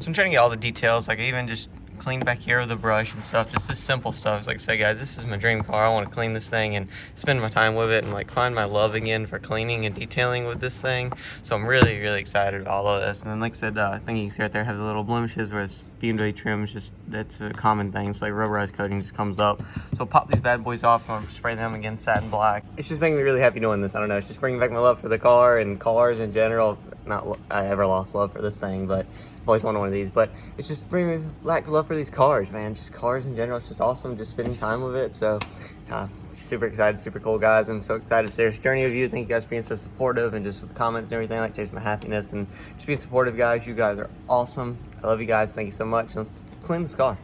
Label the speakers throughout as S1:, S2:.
S1: So I'm trying to get all the details, like I even just cleaned back here with a brush and stuff, just this simple stuff. It's like, say guys, this is my dream car. I want to clean this thing and spend my time with it and like find my love again for cleaning and detailing with this thing. So I'm really, really excited about all of this. And then like I said, I think you can see right there, have the little blemishes where it's Bmw trim is just, that's a common thing. So like rubberized coating just comes up. So I'll pop these bad boys off and I'll spray them again satin black. It's just making me really happy doing this. I don't know, it's just bringing back my love for the car and cars in general. Not I ever lost love for this thing, but I've always wanted one of these. But it's just bringing me back love for these cars, man. Just cars in general. It's just awesome, just spending time with it. So super excited, super cool, guys. I'm so excited to share this journey with you. Thank you guys for being so supportive and just with the comments and everything, like chasing my happiness and just being supportive, guys. You guys are awesome. I love you guys. Thank you so much. Let's clean this car.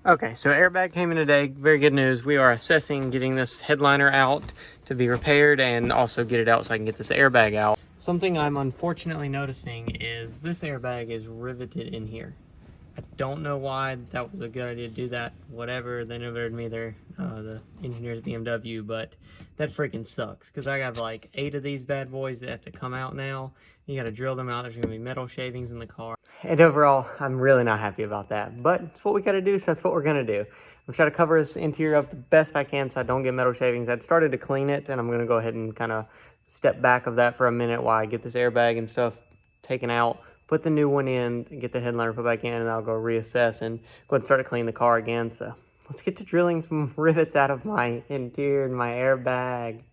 S1: Okay, so airbag came in today. Very good news. We are assessing getting this headliner out to be repaired and also get it out so I can get this airbag out. Something I'm unfortunately noticing is this airbag is riveted in here. I don't know why that was a good idea to do that. Whatever, they notified me there, the engineers at BMW, but that freaking sucks because I got like 8 of these bad boys that have to come out now. You got to drill them out. There's going to be metal shavings in the car. And overall, I'm really not happy about that, but it's what we got to do, so that's what we're going to do. I'm trying to cover this interior up the best I can so I don't get metal shavings. I'd started to clean it, and I'm going to go ahead and kind of step back of that for a minute while I get this airbag and stuff taken out, put the new one in, get the headliner put back in, and I'll go reassess and go ahead and start to clean the car again. So let's get to drilling some rivets out of my interior and my airbag.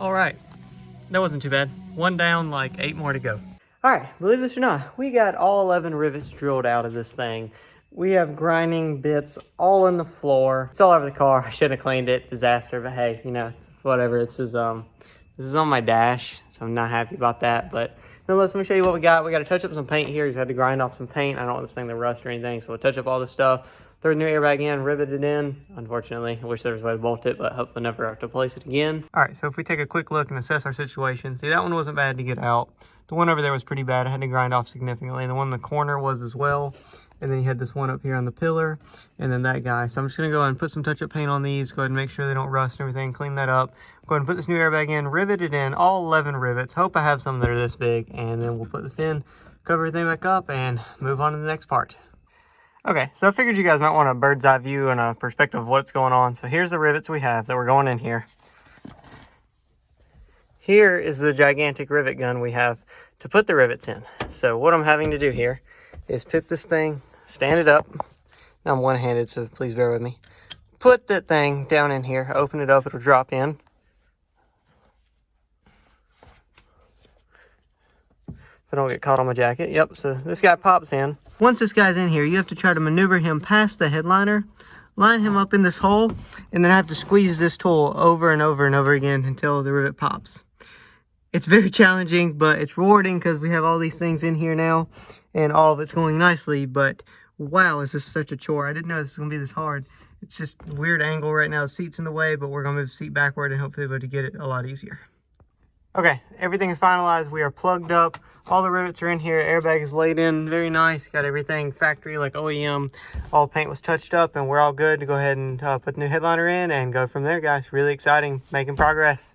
S1: All right, that wasn't too bad. One down, like 8 more to go. All right, believe this or not, we got all 11 rivets drilled out of this thing. We have grinding bits all in the floor. It's all over the car. I shouldn't have cleaned it. Disaster, but hey, you know, it's whatever. This is on my dash, so I'm not happy about that. But nonetheless, let me show you what we got. We got to touch up some paint here. He's had to grind off some paint. I don't want this thing to rust or anything, so we'll touch up all this stuff. Throw the new airbag in, rivet it in. Unfortunately, I wish there was a way to bolt it, but hopefully never have to place it again. All right, so if we take a quick look and assess our situation, see, that one wasn't bad to get out. The one over there was pretty bad. I had to grind off significantly. The one in the corner was as well. And then you had this one up here on the pillar, and then that guy. So I'm just gonna go ahead and put some touch-up paint on these, go ahead and make sure they don't rust and everything, clean that up. Go ahead and put this new airbag in, rivet it in, all 11 rivets. Hope I have some that are this big, and then we'll put this in, cover everything back up, and move on to the next part. Okay, so I figured you guys might want a bird's eye view and a perspective of what's going on. So here's the rivets we have that we're going in here. Here is the gigantic rivet gun we have to put the rivets in. So what I'm having to do here is pick this thing, stand it up. Now I'm one-handed, so please bear with me. Put that thing down in here, open it up, it'll drop in. If I don't get caught on my jacket. Yep, so this guy pops in. Once this guy's in here, you have to try to maneuver him past the headliner, line him up in this hole, and then I have to squeeze this tool over and over and over again until the rivet pops. It's very challenging, but it's rewarding because we have all these things in here now and all of it's going nicely, but wow, is this such a chore. I didn't know this was gonna be this hard. It's just a weird angle right now. The seat's in the way, but we're gonna move the seat backward and hopefully be able to get it a lot easier. Okay, everything is finalized. We are plugged up. All the rivets are in here. Airbag is laid in, very nice. Got everything factory like OEM. All the paint was touched up and we're all good to go ahead and put the new headliner in and go from there, guys. Really exciting, making progress.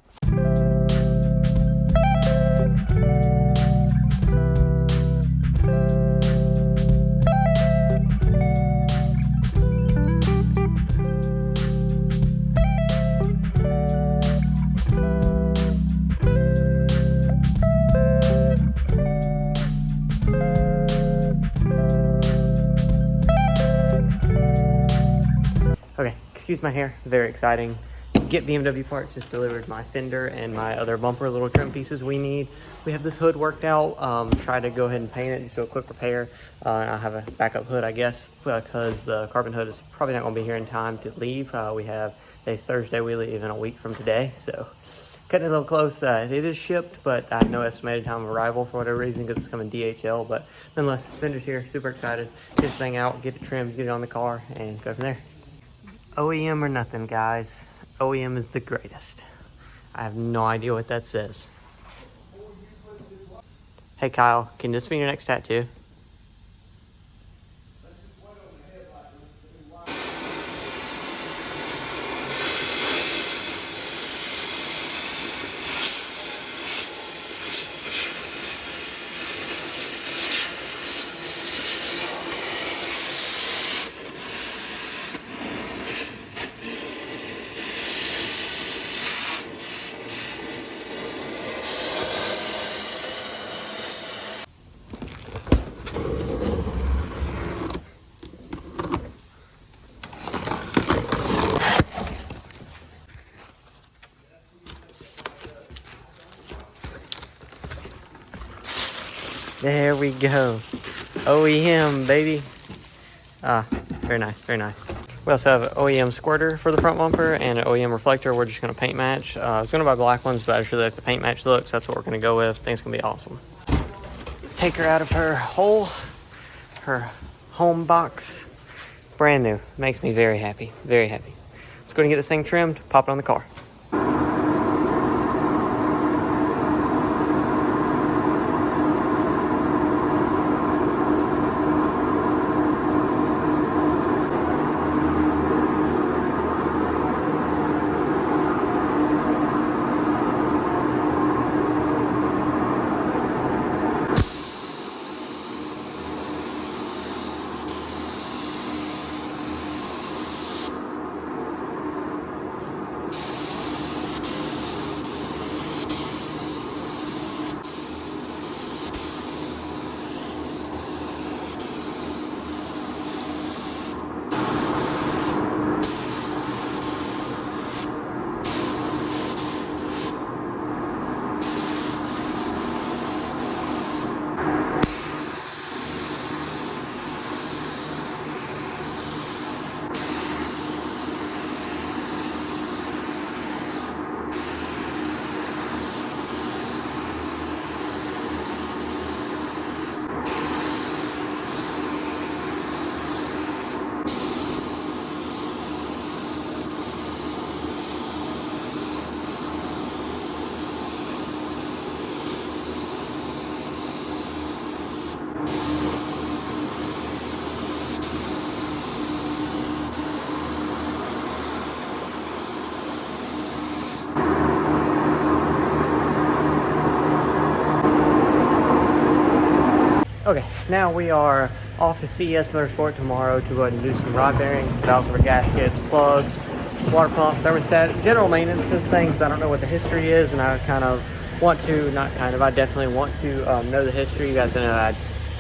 S1: Okay, excuse my hair, very exciting. Get BMW parts, just delivered my fender and my other bumper little trim pieces we need. We have this hood worked out, try to go ahead and paint it, just do a quick repair. And I'll have a backup hood, I guess, because the carbon hood is probably not gonna be here in time to leave. We have, today's Thursday, we leave in a week from today, so cutting it a little close. It is shipped, but I have no estimated time of arrival for whatever reason because it's coming DHL, but nonetheless, fender's here, super excited. Get this thing out, get it trimmed, get it on the car, and go from there. OEM or nothing, guys. OEM is the greatest. I have no idea what that says. Hey Kyle, can this be your next tattoo? There we go. OEM, baby. Ah, very nice, very nice. We also have an OEM squirter for the front bumper and an OEM reflector. We're just gonna paint match. I was gonna buy black ones, but I just really like the paint match look, so that's what we're gonna go with. I think it's gonna be awesome. Let's take her out of her hole, her home box. Brand new. Makes me very happy, very happy. Let's go and get this thing trimmed, pop it on the car. Okay, now we are off to CES Motorsport tomorrow to go ahead and do some rod bearings, valve cover gaskets, plugs, water pump, thermostat, general maintenance, those things. I don't know what the history is, and I kind of want to, not kind of, I definitely want to know the history. You guys know I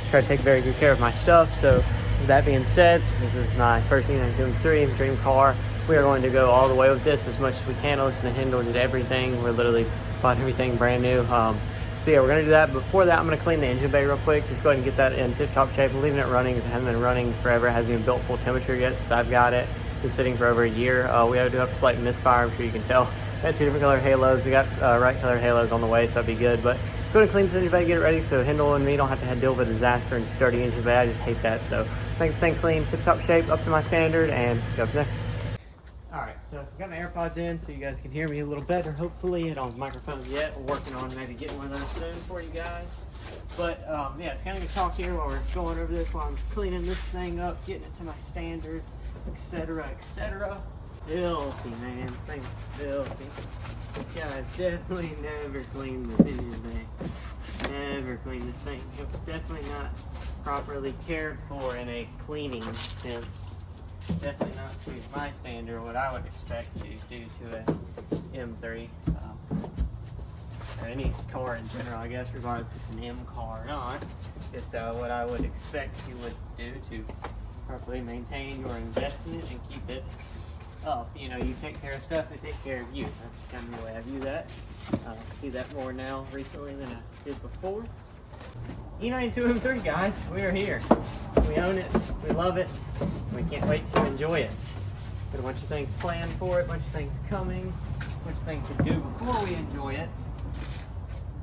S1: try to take very good care of my stuff. So with that being said, since this is my first E92 dream car, we are going to go all the way with this as much as we can. Listen to Hindle, did everything. We're literally bought everything brand new. So yeah, we're gonna do that. Before that, I'm gonna clean the engine bay real quick. Just go ahead and get that in tip-top shape. I'm leaving it running because it hasn't been running forever. It hasn't even built full temperature yet since I've got it. It's sitting for over a year. We do have a slight misfire, I'm sure you can tell. We got two different color halos. We got right color halos on the way, so that'd be good. But just go ahead and clean the engine bay, get it ready so Hindle and me don't have to deal with a disaster and just dirty engine bay. I just hate that. So make this thing clean, tip-top shape, up to my standard, and go from there. Alright, so I've got my AirPods in so you guys can hear me a little better, hopefully. I don't have microphones yet. We're working on maybe getting one of those soon for you guys. But yeah, it's kind of going to talk here while we're going over this, while I'm cleaning this thing up, getting it to my standard, etc., etc. Filthy, man. This thing's filthy. This guy's definitely never cleaned this engine bay. Never cleaned this thing. It was definitely not properly cared for in a cleaning sense. Definitely not to my standard, what I would expect to do to a M3 or any car in general, I guess, regardless if it's an M car or not. Just what I would expect you would do to properly maintain your investment and keep it up. You know, you take care of stuff, they take care of you. That's kind of the way I view that. I see that more now recently than I did before. E92 M3, guys, we are here. We own it, we love it, we can't wait to enjoy it. Got a bunch of things planned for it, a bunch of things coming, a bunch of things to do before we enjoy it.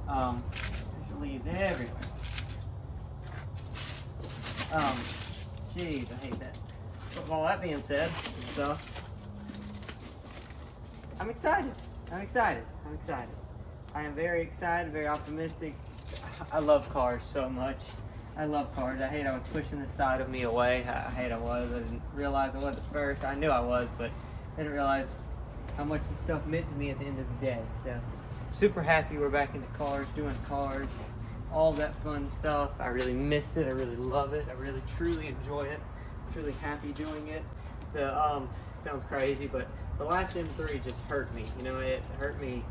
S1: There's leaves everywhere. Jeez, I hate that. But with all that being said, so I'm excited. I'm excited. I'm excited. I am very excited, very optimistic. I love cars so much. I love cars. I hate I was pushing the side of me away. I hate I was. I didn't realize I was at first. I knew I was, but I didn't realize how much this stuff meant to me at the end of the day. So super happy we're back into cars, doing cars, all that fun stuff. I really miss it. I really love it. I really truly enjoy it. I'm truly happy doing it. The sounds crazy, but the last M3 just hurt me. You know, it hurt me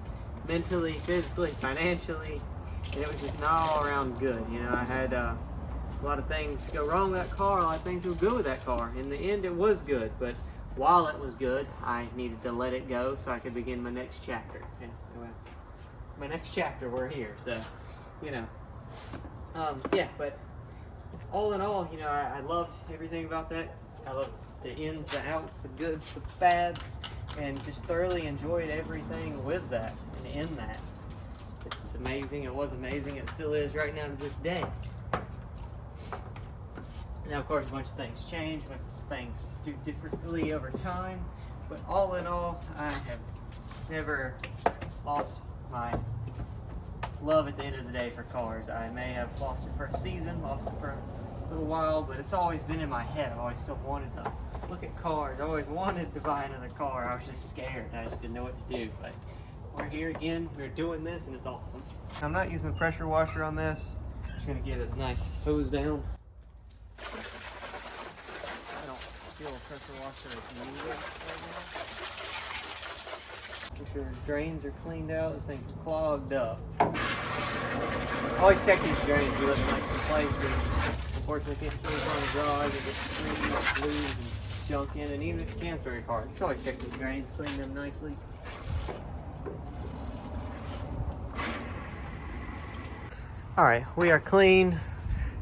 S1: mentally, physically, financially. And it was just not all around good. You know, I had a lot of things go wrong with that car, a lot of things go good with that car. In the end, it was good, but while it was good, I needed to let it go so I could begin my next chapter. And well, my next chapter, we're here. So, you know, Yeah, but all in all, you know, I loved everything about that. I loved the ins, the outs, the goods, the bads, and just thoroughly enjoyed everything with that and in that. It's amazing. It was amazing. It still is right now to this day. Now, of course, a bunch of things change, a bunch of things do differently over time, but all in all, I have never lost my love at the end of the day for cars. I may have lost it for a season, lost it for a little while, but it's always been in my head. I always still wanted to look at cars. I always wanted to buy another car. I was just scared. I just didn't know what to do, but we're here again. We're doing this, and it's awesome. I'm not using the pressure washer on this. I'm just gonna give it a nice hose down. I don't feel a pressure washer is needed right now. Make sure the drains are cleaned out. This thing's clogged up. Always check these drains. You look like some places. Unfortunately, can't throw it on the garage. It gets screens, glues, and junk in. And even if you can throw your car, you can always check these drains, clean them nicely. All right, we are clean.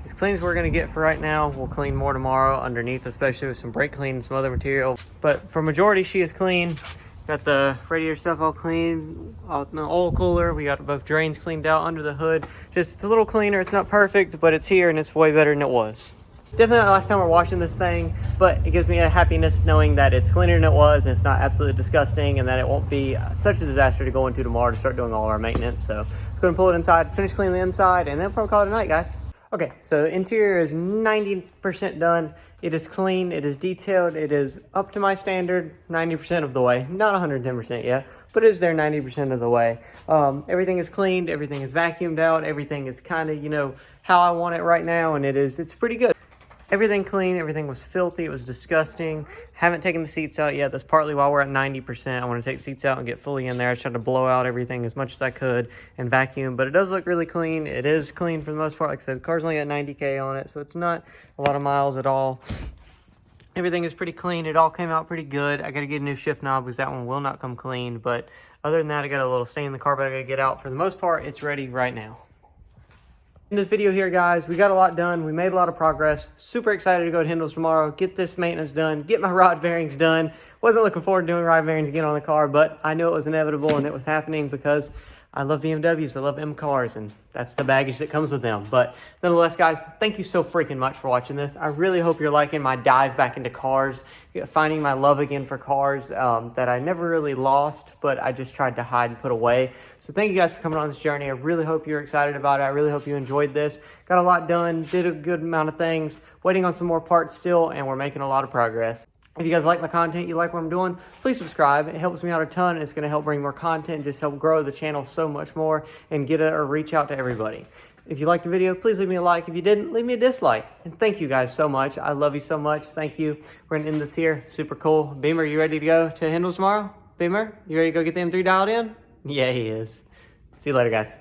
S1: As clean as we're gonna get for right now. We'll clean more tomorrow underneath, especially with some brake clean and some other material. But for majority, she is clean. Got the radiator stuff all clean, the oil cooler. We got both drains cleaned out under the hood. Just it's a little cleaner. It's not perfect, but it's here and it's way better than it was. Definitely not the last time we're washing this thing, but it gives me a happiness knowing that it's cleaner than it was and it's not absolutely disgusting and that it won't be such a disaster to go into tomorrow to start doing all of our maintenance. So let's go and pull it inside, finish cleaning the inside, and then we'll probably call it a night, guys. Okay, so the interior is 90% done. It is clean, it is detailed, it is up to my standard 90% of the way. Not 110% yet, but it is there 90% of the way. Everything is cleaned, everything is vacuumed out, everything is kind of, you know, how I want it right now, and it's pretty good. Everything clean, everything was filthy, it was disgusting. Haven't taken the seats out yet. That's partly why we're at 90%. I want to take the seats out and get fully in there. I tried to blow out everything as much as I could and vacuum, but it does look really clean. It is clean for the most part. Like I said, the car's only got 90K on it, so it's not a lot of miles at all. Everything is pretty clean. It all came out pretty good. I got to get a new shift knob because that one will not come clean, but other than that, I got a little stain in the car, but I got to get out. For the most part, it's ready right now. In this video here, guys, we got a lot done. We made a lot of progress. Super excited to go to Hindles tomorrow, get this maintenance done, get my rod bearings done. Wasn't looking forward to doing rod bearings again on the car, but I knew it was inevitable and it was happening because I love BMWs, I love M cars, and that's the baggage that comes with them. But nonetheless, guys, thank you so freaking much for watching this. I really hope you're liking my dive back into cars, finding my love again for cars that I never really lost, but I just tried to hide and put away. So thank you guys for coming on this journey. I really hope you're excited about it. I really hope you enjoyed this. Got a lot done, did a good amount of things, waiting on some more parts still, and we're making a lot of progress. If you guys like my content, you like what I'm doing, please subscribe. It helps me out a ton. It's going to help bring more content, just help grow the channel so much more and get it or reach out to everybody. If you liked the video, please leave me a like. If you didn't, leave me a dislike. And thank you guys so much. I love you so much. Thank you. We're going to end this here. Super cool. Beamer, you ready to go to Hindles tomorrow? Beamer, you ready to go get the M3 dialed in? Yeah, he is. See you later, guys.